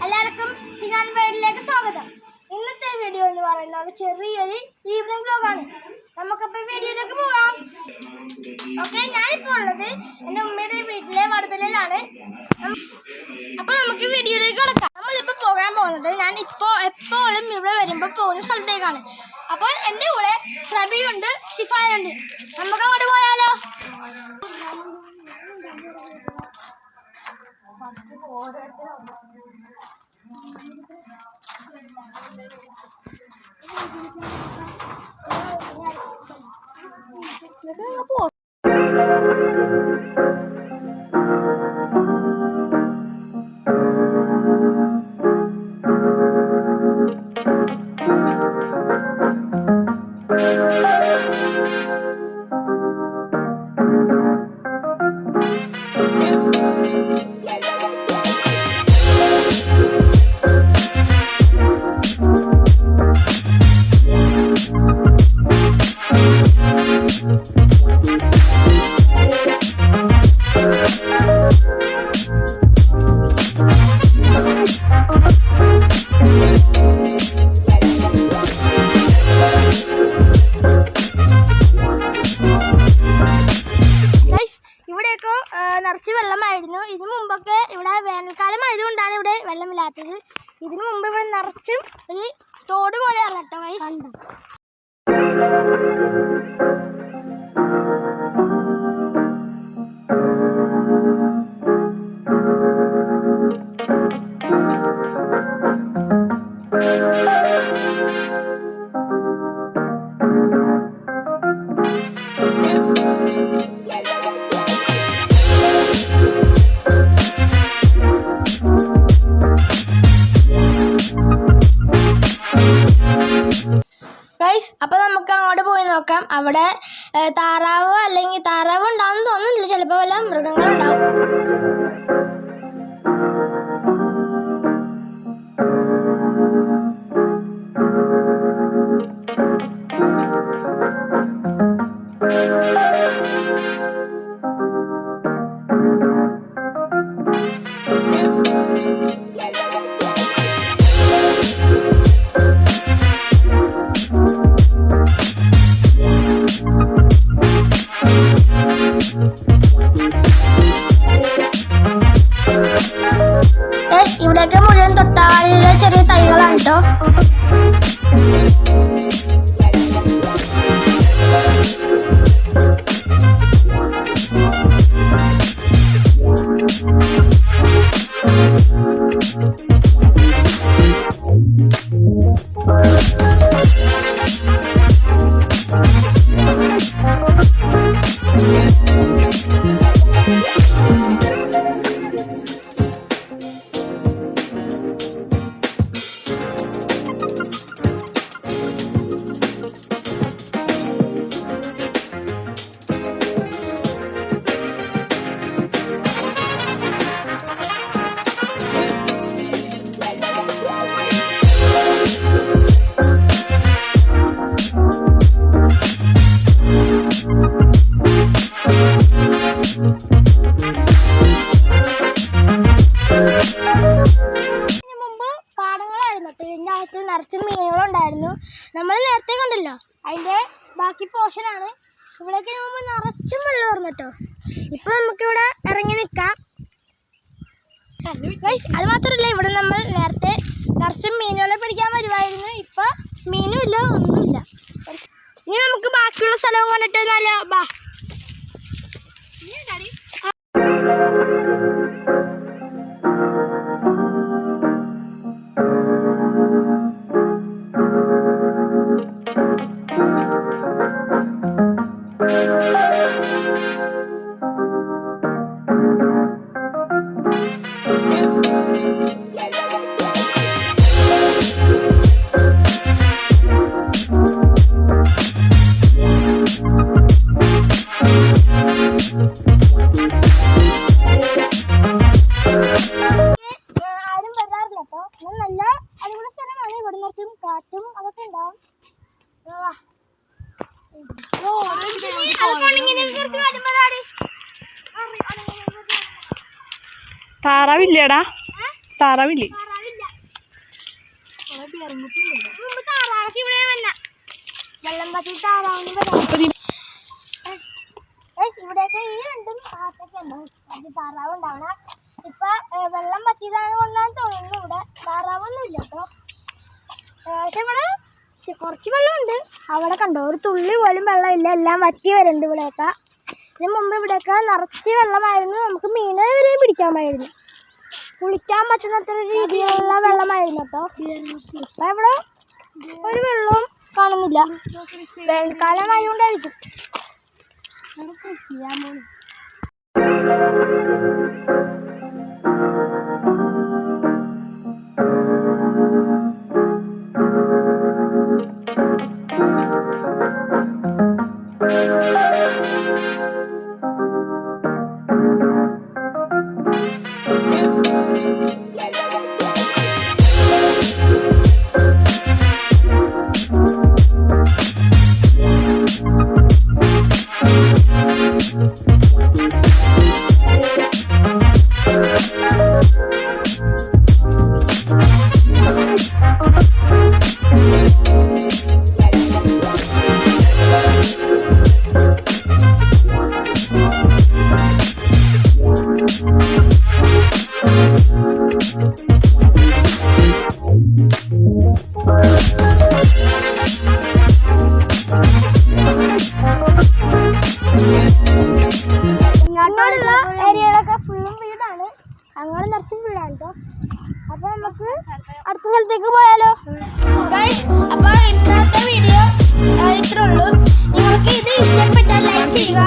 എല്ലാവർക്കും സിനാൻ വേൾഡിലേക്ക് സ്വാഗതം. ഇന്നത്തെ വീഡിയോ എന്ന് പറയുന്നത് ചെറിയൊരു ഈവനിംഗ് വ്ലോഗാണ്. നമുക്കപ്പോൾ വീഡിയോയിലേക്ക് പോകാം. ഓക്കെ, ഞാനിപ്പോൾ ഉള്ളത് എൻ്റെ ഉമ്മയുടെ വീട്ടിലെ വടുതലയിലാണ്. അപ്പോൾ നമുക്ക് വീഡിയോയിലേക്ക് കിടക്കാം. നമ്മളിപ്പോൾ പോകാൻ പോകുന്നത് ഞാൻ എപ്പോഴും ഇവിടെ വരുമ്പോൾ പോകുന്ന സ്ഥലത്തേക്കാണ്. അപ്പോൾ എൻ്റെ കൂടെ റബിയുണ്ട്, ഷിഫായുണ്ട്. നമുക്ക് അങ്ങോട്ട് പോയാലോ? നിറച്ച് വെള്ളമായിരുന്നു. ഇതിനു മുമ്പൊക്കെ ഇവിടെ വേനൽക്കാലം ആയതുകൊണ്ടാണ് ഇവിടെ വെള്ളമില്ലാത്തത്. ഇതിനു മുമ്പ് ഇവിടെ നിറച്ചും ഒരു തോട് പോലെയാണ് കേട്ടോ കണ്ടു. അപ്പോൾ നമുക്ക് അങ്ങോട്ട് പോയി നോക്കാം. അവിടെ താറാവ് അല്ലെങ്കിൽ താറാവ് ഉണ്ടാവും തോന്നുന്നില്ല, ചിലപ്പോൾ വല്ല മൃഗങ്ങളുണ്ടാവും. ഇവിടെയൊക്കെ മുഴുവൻ തൊട്ടാവാടിയുടെ ചെറിയ തൈകളാണ് കേട്ടോ. നിറച്ചും മീനുകളുണ്ടായിരുന്നു. നമ്മൾ നേരത്തെ കണ്ടല്ലോ, അതിൻ്റെ ബാക്കി പോർഷനാണ്. ഇവിടേക്ക് മുമ്പ് നിറച്ചും വെള്ളം ഓർന്നു കേട്ടോ. ഇപ്പം നമുക്കിവിടെ ഇറങ്ങി നിൽക്കാം. അത് മാത്രമല്ല, ഇവിടെ നമ്മൾ നേരത്തെ നിറച്ചും മീനുകളെ പിടിക്കാൻ വരുമായിരുന്നു. ഇപ്പം മീനും ഇല്ല, ഒന്നുമില്ല. ഇനി നമുക്ക് ബാക്കിയുള്ള സ്ഥലവും കണ്ടിട്ട് നല്ല ബാ. താറാവില്ലേടാ? താറാവില്ലേ? താറാവില്ല. മുമ്പ് താറാവൊക്കെ ഇവിടെ വന്ന വെള്ളം പറ്റി താറാവിന് വരാം. ഇവിടെയൊക്കെ ഈ രണ്ടും ഭാഗത്തൊക്കെ ഉണ്ടാവും അത് താറാവ് ഉണ്ടാവണ. ഇപ്പൊ വെള്ളം പറ്റിയതാണ് കൊണ്ടാന്ന് തോന്നുന്നു ഇവിടെ താറാവൊന്നും ഇല്ല കേട്ടോ. പക്ഷെ ഇവിടെ കുറച്ച് വെള്ളമുണ്ട്. അവിടെ കണ്ടോ, ഒരു തുള്ളി പോലും വെള്ളമില്ല, എല്ലാം വറ്റി വരുന്നുണ്ട് ഇവിടെയൊക്കെ. ഇതിന് മുമ്പ് ഇവിടെയൊക്കെ നിറച്ച് വെള്ളമായിരുന്നു, നമുക്ക് മീനെ വരെ പിടിക്കാമായിരുന്നു, കുളിക്കാൻ പറ്റുന്നത്ര രീതിയിലുള്ള വെള്ളമായിരുന്നു കേട്ടോ. ഇപ്പൊ ഇവിടെ ഒരു വെള്ളവും കാണുന്നില്ല. വേനൽക്കാലം ആയതുകൊണ്ടായിരിക്കും. ഇങ്ങോട്ടുള്ള ഏരിയയിലൊക്കെ ഫുള്ളും വീടാണ്, അങ്ങനെ നിറച്ചും വീടാണ് കേട്ടോ. അപ്പൊ നമുക്ക് അടുത്ത സ്ഥലത്തേക്ക് പോയാലോ? അപ്പൊ ഇന്നത്തെ വീഡിയോ ഇത്രേ ഉള്ളൂ. നിങ്ങൾക്ക് ഇത് ഇഷ്ടപ്പെട്ടാൽ ലൈക്ക് ചെയ്യുക,